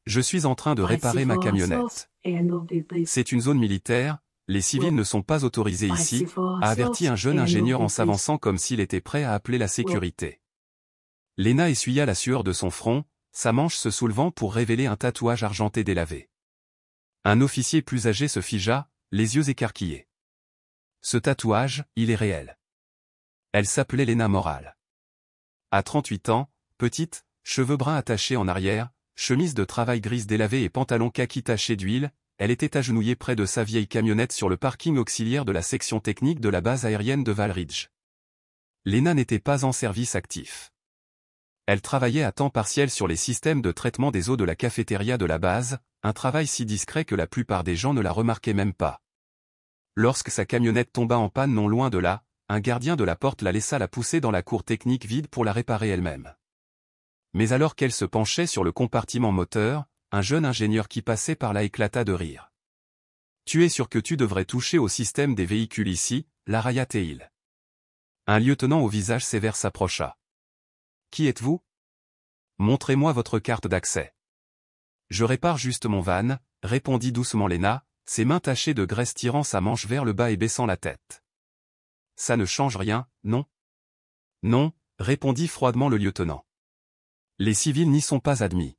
Je suis en train de réparer ma camionnette. C'est une zone militaire, les civils ne sont pas autorisés ici, a averti un jeune ingénieur en s'avançant comme s'il était prêt à appeler la sécurité. Lena essuya la sueur de son front, sa manche se soulevant pour révéler un tatouage argenté délavé. Un officier plus âgé se figea, les yeux écarquillés. Ce tatouage, il est réel. Elle s'appelait Lena Moral. À 38 ans, petite, cheveux bruns attachés en arrière, chemise de travail grise délavée et pantalon kaki taché d'huile, elle était agenouillée près de sa vieille camionnette sur le parking auxiliaire de la section technique de la base aérienne de Val Ridge. Lena n'était pas en service actif. Elle travaillait à temps partiel sur les systèmes de traitement des eaux de la cafétéria de la base, un travail si discret que la plupart des gens ne la remarquaient même pas. Lorsque sa camionnette tomba en panne non loin de là, un gardien de la porte la laissa la pousser dans la cour technique vide pour la réparer elle-même. Mais alors qu'elle se penchait sur le compartiment moteur, un jeune ingénieur qui passait par là éclata de rire. « Tu es sûr que tu devrais toucher au système des véhicules ici, la raillait-il. » Un lieutenant au visage sévère s'approcha. « Qui êtes-vous ? Montrez-moi votre carte d'accès. »« Je répare juste mon van, » répondit doucement Lena, ses mains tachées de graisse tirant sa manche vers le bas et baissant la tête. « Ça ne change rien, non ? » ?»« Non, » répondit froidement le lieutenant. « Les civils n'y sont pas admis. »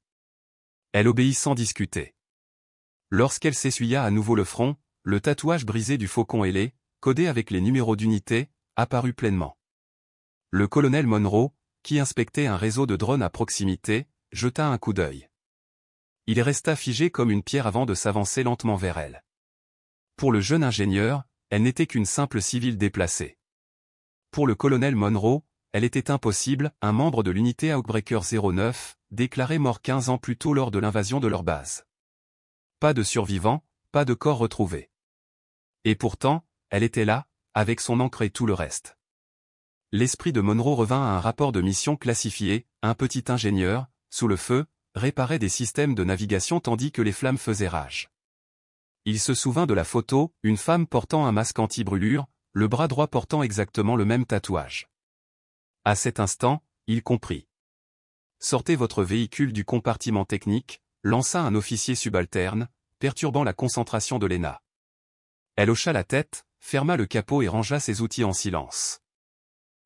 Elle obéit sans discuter. Lorsqu'elle s'essuya à nouveau le front, le tatouage brisé du faucon ailé, codé avec les numéros d'unité, apparut pleinement. Le colonel Monroe, qui inspectait un réseau de drones à proximité, jeta un coup d'œil. Il resta figé comme une pierre avant de s'avancer lentement vers elle. Pour le jeune ingénieur, elle n'était qu'une simple civile déplacée. Pour le colonel Monroe, elle était impossible, un membre de l'unité Outbreaker 09, déclaré mort 15 ans plus tôt lors de l'invasion de leur base. Pas de survivants, pas de corps retrouvés. Et pourtant, elle était là, avec son encre et tout le reste. L'esprit de Monroe revint à un rapport de mission classifié, un petit ingénieur, sous le feu, réparait des systèmes de navigation tandis que les flammes faisaient rage. Il se souvint de la photo, une femme portant un masque anti-brûlure, le bras droit portant exactement le même tatouage. À cet instant, il comprit. « Sortez votre véhicule du compartiment technique », lança un officier subalterne, perturbant la concentration de Lena. Elle hocha la tête, ferma le capot et rangea ses outils en silence.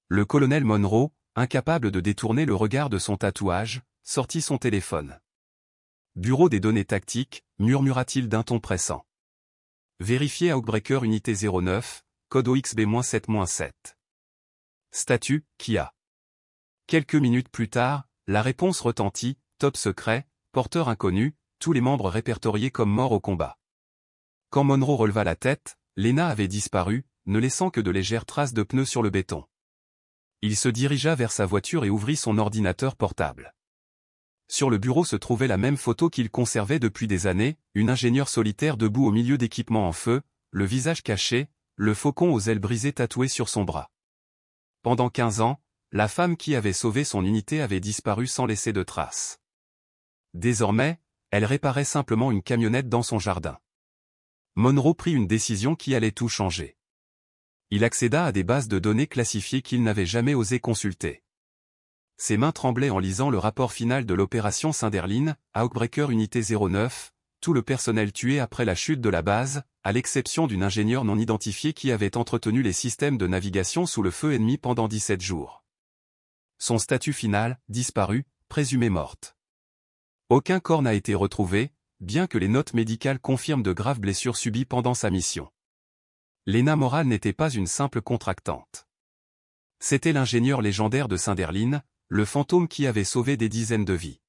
Le colonel Monroe, incapable de détourner le regard de son tatouage, sortit son téléphone. « Bureau des données tactiques », murmura-t-il d'un ton pressant. « Vérifiez Outbreaker unité 09, code OXB-7-7. Statut, Kia. » Quelques minutes plus tard, la réponse retentit, top secret, porteur inconnu, tous les membres répertoriés comme morts au combat. Quand Monroe releva la tête, Lena avait disparu, ne laissant que de légères traces de pneus sur le béton. Il se dirigea vers sa voiture et ouvrit son ordinateur portable. Sur le bureau se trouvait la même photo qu'il conservait depuis des années, une ingénieure solitaire debout au milieu d'équipements en feu, le visage caché, le faucon aux ailes brisées tatoué sur son bras. Pendant 15 ans, la femme qui avait sauvé son unité avait disparu sans laisser de traces. Désormais, elle réparait simplement une camionnette dans son jardin. Monroe prit une décision qui allait tout changer. Il accéda à des bases de données classifiées qu'il n'avait jamais osé consulter. Ses mains tremblaient en lisant le rapport final de l'opération Cinderline, Outbreaker unité 09, tout le personnel tué après la chute de la base, à l'exception d'une ingénieure non identifiée qui avait entretenu les systèmes de navigation sous le feu ennemi pendant 17 jours. Son statut final, disparu, présumée morte. Aucun corps n'a été retrouvé, bien que les notes médicales confirment de graves blessures subies pendant sa mission. Lena Moral n'était pas une simple contractante. C'était l'ingénieur légendaire de Cinderline, le fantôme qui avait sauvé des dizaines de vies.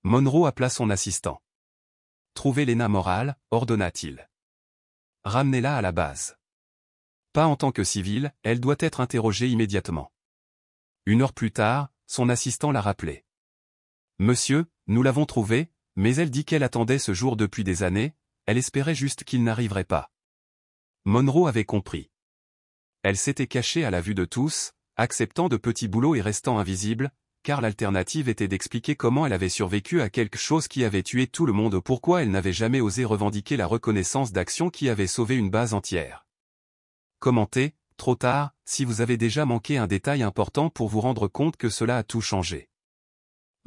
Monroe appela son assistant. « Trouvez Lena Moral », ordonna-t-il. « Ramenez-la à la base. Pas en tant que civile, elle doit être interrogée immédiatement. » 1 heure plus tard, son assistant l'a rappelé. « Monsieur, nous l'avons trouvée, mais elle dit qu'elle attendait ce jour depuis des années, elle espérait juste qu'il n'arriverait pas. » Monroe avait compris. Elle s'était cachée à la vue de tous, acceptant de petits boulots et restant invisible, car l'alternative était d'expliquer comment elle avait survécu à quelque chose qui avait tué tout le monde, pourquoi elle n'avait jamais osé revendiquer la reconnaissance d'actions qui avaient sauvé une base entière. Commentez, trop tard, si vous avez déjà manqué un détail important pour vous rendre compte que cela a tout changé.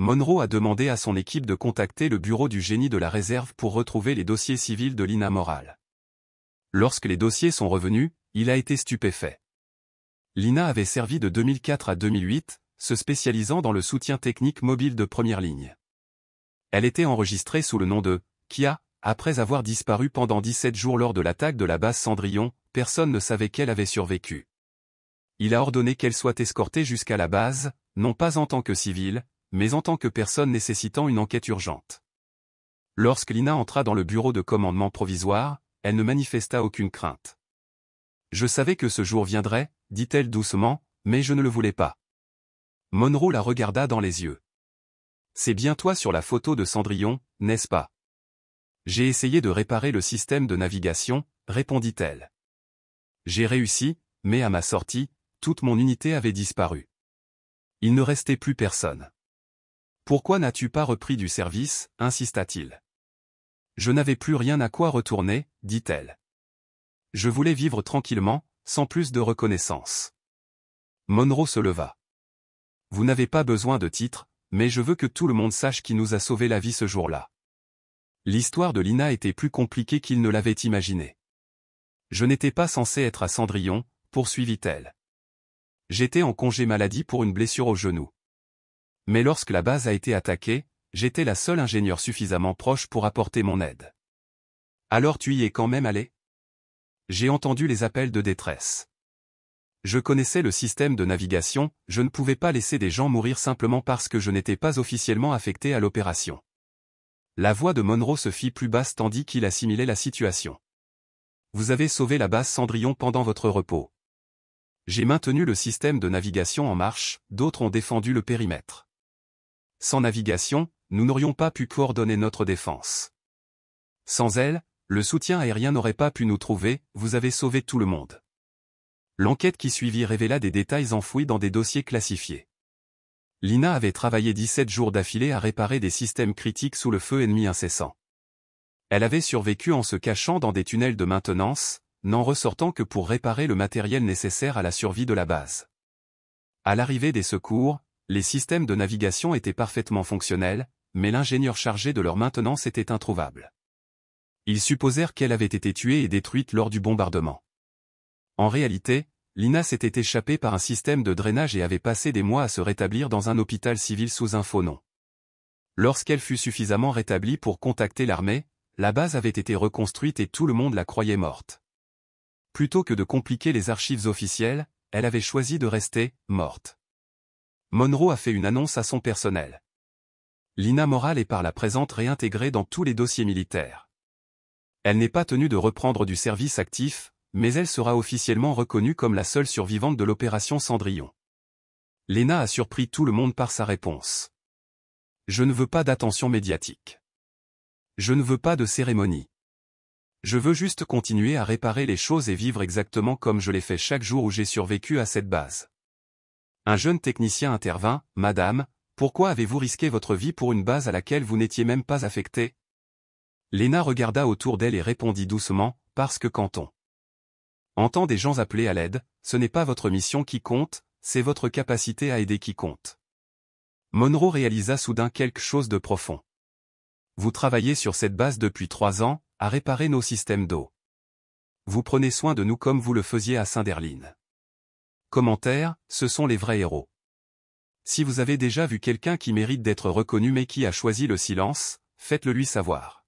Monroe a demandé à son équipe de contacter le bureau du génie de la réserve pour retrouver les dossiers civils de Lina Moral. Lorsque les dossiers sont revenus, il a été stupéfait. Lina avait servi de 2004 à 2008, se spécialisant dans le soutien technique mobile de première ligne. Elle était enregistrée sous le nom de Kia. Après avoir disparu pendant 17 jours lors de l'attaque de la base Cendrillon, personne ne savait qu'elle avait survécu. Il a ordonné qu'elle soit escortée jusqu'à la base, non pas en tant que civile, mais en tant que personne nécessitant une enquête urgente. Lorsque Lina entra dans le bureau de commandement provisoire, elle ne manifesta aucune crainte. « Je savais que ce jour viendrait, dit-elle doucement, mais je ne le voulais pas. » Monroe la regarda dans les yeux. « C'est bien toi sur la photo de Cendrillon, n'est-ce pas? » « J'ai essayé de réparer le système de navigation, répondit-elle. J'ai réussi, mais à ma sortie, toute mon unité avait disparu. Il ne restait plus personne. Pourquoi n'as-tu pas repris du service, insista-t-il. Je n'avais plus rien à quoi retourner, dit-elle. Je voulais vivre tranquillement, sans plus de reconnaissance. Monroe se leva. Vous n'avez pas besoin de titre, mais je veux que tout le monde sache qui nous a sauvé la vie ce jour-là. L'histoire de Lina était plus compliquée qu'il ne l'avait imaginé. Je n'étais pas censé être à Cendrillon, poursuivit-elle. J'étais en congé maladie pour une blessure au genou. Mais lorsque la base a été attaquée, j'étais la seule ingénieure suffisamment proche pour apporter mon aide. Alors tu y es quand même allé? J'ai entendu les appels de détresse. Je connaissais le système de navigation, je ne pouvais pas laisser des gens mourir simplement parce que je n'étais pas officiellement affecté à l'opération. La voix de Monroe se fit plus basse tandis qu'il assimilait la situation. Vous avez sauvé la base Cendrillon pendant votre repos. J'ai maintenu le système de navigation en marche, d'autres ont défendu le périmètre. Sans navigation, nous n'aurions pas pu coordonner notre défense. Sans elle, le soutien aérien n'aurait pas pu nous trouver, vous avez sauvé tout le monde. L'enquête qui suivit révéla des détails enfouis dans des dossiers classifiés. Lina avait travaillé 17 jours d'affilée à réparer des systèmes critiques sous le feu ennemi incessant. Elle avait survécu en se cachant dans des tunnels de maintenance, n'en ressortant que pour réparer le matériel nécessaire à la survie de la base. À l'arrivée des secours, les systèmes de navigation étaient parfaitement fonctionnels, mais l'ingénieur chargé de leur maintenance était introuvable. Ils supposèrent qu'elle avait été tuée et détruite lors du bombardement. En réalité, Lina s'était échappée par un système de drainage et avait passé des mois à se rétablir dans un hôpital civil sous un faux nom. Lorsqu'elle fut suffisamment rétablie pour contacter l'armée, la base avait été reconstruite et tout le monde la croyait morte. Plutôt que de compliquer les archives officielles, elle avait choisi de rester morte. Monroe a fait une annonce à son personnel. Lina Moral est par la présente réintégrée dans tous les dossiers militaires. Elle n'est pas tenue de reprendre du service actif, mais elle sera officiellement reconnue comme la seule survivante de l'opération Cendrillon. Lena a surpris tout le monde par sa réponse. Je ne veux pas d'attention médiatique. Je ne veux pas de cérémonie. Je veux juste continuer à réparer les choses et vivre exactement comme je l'ai fait chaque jour où j'ai survécu à cette base. Un jeune technicien intervint, « Madame, pourquoi avez-vous risqué votre vie pour une base à laquelle vous n'étiez même pas affectée ?» Lena regarda autour d'elle et répondit doucement, « Parce que quand on entend des gens appeler à l'aide, ce n'est pas votre mission qui compte, c'est votre capacité à aider qui compte. » Monroe réalisa soudain quelque chose de profond. Vous travaillez sur cette base depuis 3 ans, à réparer nos systèmes d'eau. Vous prenez soin de nous comme vous le faisiez à Saint-Derline. Commentaire, ce sont les vrais héros. Si vous avez déjà vu quelqu'un qui mérite d'être reconnu mais qui a choisi le silence, faites-le lui savoir.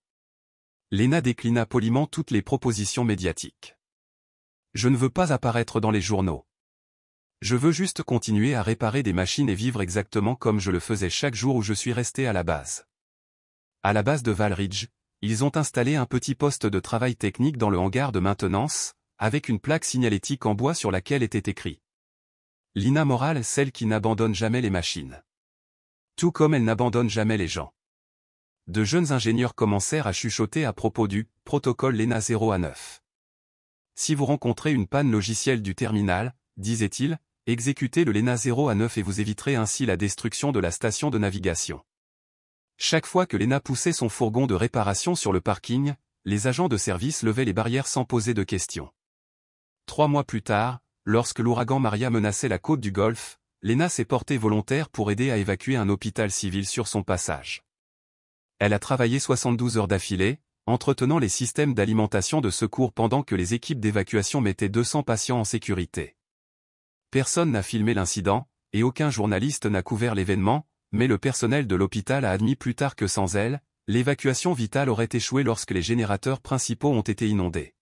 Lena déclina poliment toutes les propositions médiatiques. Je ne veux pas apparaître dans les journaux. Je veux juste continuer à réparer des machines et vivre exactement comme je le faisais chaque jour où je suis resté à la base. À la base de Val Ridge, ils ont installé un petit poste de travail technique dans le hangar de maintenance, avec une plaque signalétique en bois sur laquelle était écrit « Lina Moral, celle qui n'abandonne jamais les machines. » Tout comme elle n'abandonne jamais les gens. De jeunes ingénieurs commencèrent à chuchoter à propos du « protocole Lena 0 à 9 ». Si vous rencontrez une panne logicielle du terminal, disait-il, exécutez le Lena 0 à 9 et vous éviterez ainsi la destruction de la station de navigation. Chaque fois que Lena poussait son fourgon de réparation sur le parking, les agents de service levaient les barrières sans poser de questions. 3 mois plus tard, lorsque l'ouragan Maria menaçait la côte du Golfe, Lena s'est portée volontaire pour aider à évacuer un hôpital civil sur son passage. Elle a travaillé 72 heures d'affilée, entretenant les systèmes d'alimentation de secours pendant que les équipes d'évacuation mettaient 200 patients en sécurité. Personne n'a filmé l'incident, et aucun journaliste n'a couvert l'événement, mais le personnel de l'hôpital a admis plus tard que sans elle, l'évacuation vitale aurait échoué lorsque les générateurs principaux ont été inondés.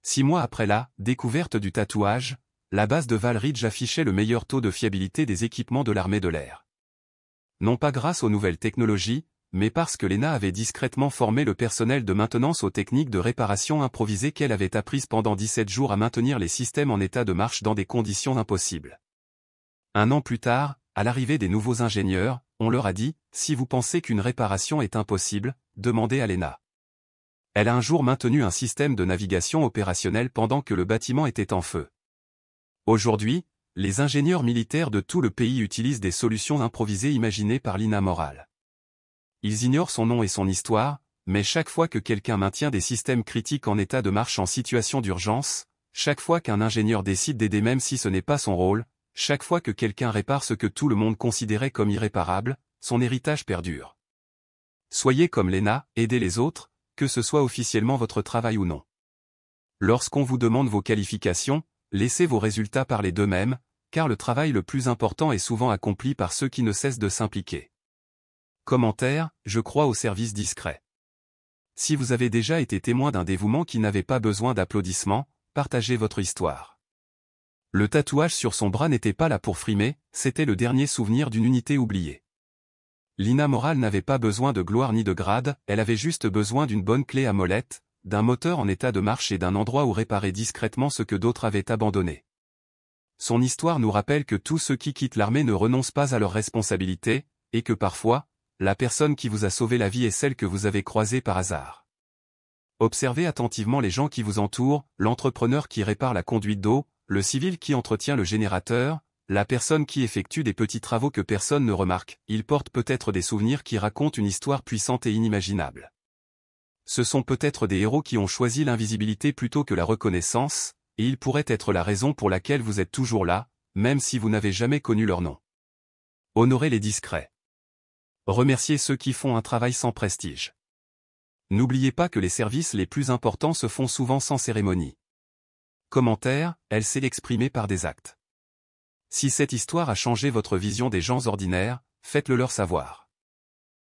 6 mois après la découverte du tatouage, la base de Val Ridge affichait le meilleur taux de fiabilité des équipements de l'armée de l'air. Non pas grâce aux nouvelles technologies, mais parce que Lena avait discrètement formé le personnel de maintenance aux techniques de réparation improvisées qu'elle avait apprises pendant 17 jours à maintenir les systèmes en état de marche dans des conditions impossibles. 1 an plus tard, à l'arrivée des nouveaux ingénieurs, on leur a dit « Si vous pensez qu'une réparation est impossible, demandez à Lena ». Elle a un jour maintenu un système de navigation opérationnel pendant que le bâtiment était en feu. Aujourd'hui, les ingénieurs militaires de tout le pays utilisent des solutions improvisées imaginées par Lena Morale. Ils ignorent son nom et son histoire, mais chaque fois que quelqu'un maintient des systèmes critiques en état de marche en situation d'urgence, chaque fois qu'un ingénieur décide d'aider même si ce n'est pas son rôle, chaque fois que quelqu'un répare ce que tout le monde considérait comme irréparable, son héritage perdure. Soyez comme Lena, aidez les autres, que ce soit officiellement votre travail ou non. Lorsqu'on vous demande vos qualifications, laissez vos résultats parler d'eux-mêmes, car le travail le plus important est souvent accompli par ceux qui ne cessent de s'impliquer. Commentaire, je crois au service discret. Si vous avez déjà été témoin d'un dévouement qui n'avait pas besoin d'applaudissements, partagez votre histoire. Le tatouage sur son bras n'était pas là pour frimer, c'était le dernier souvenir d'une unité oubliée. Lena Morale n'avait pas besoin de gloire ni de grade, elle avait juste besoin d'une bonne clé à molette, d'un moteur en état de marche et d'un endroit où réparer discrètement ce que d'autres avaient abandonné. Son histoire nous rappelle que tous ceux qui quittent l'armée ne renoncent pas à leurs responsabilités, et que parfois, la personne qui vous a sauvé la vie est celle que vous avez croisée par hasard. Observez attentivement les gens qui vous entourent, l'entrepreneur qui répare la conduite d'eau, le civil qui entretient le générateur, la personne qui effectue des petits travaux que personne ne remarque, ils portent peut-être des souvenirs qui racontent une histoire puissante et inimaginable. Ce sont peut-être des héros qui ont choisi l'invisibilité plutôt que la reconnaissance, et ils pourraient être la raison pour laquelle vous êtes toujours là, même si vous n'avez jamais connu leur nom. Honorez les discrets. Remerciez ceux qui font un travail sans prestige. N'oubliez pas que les services les plus importants se font souvent sans cérémonie. Commentaire, elle s'est exprimée par des actes. Si cette histoire a changé votre vision des gens ordinaires, faites-le leur savoir.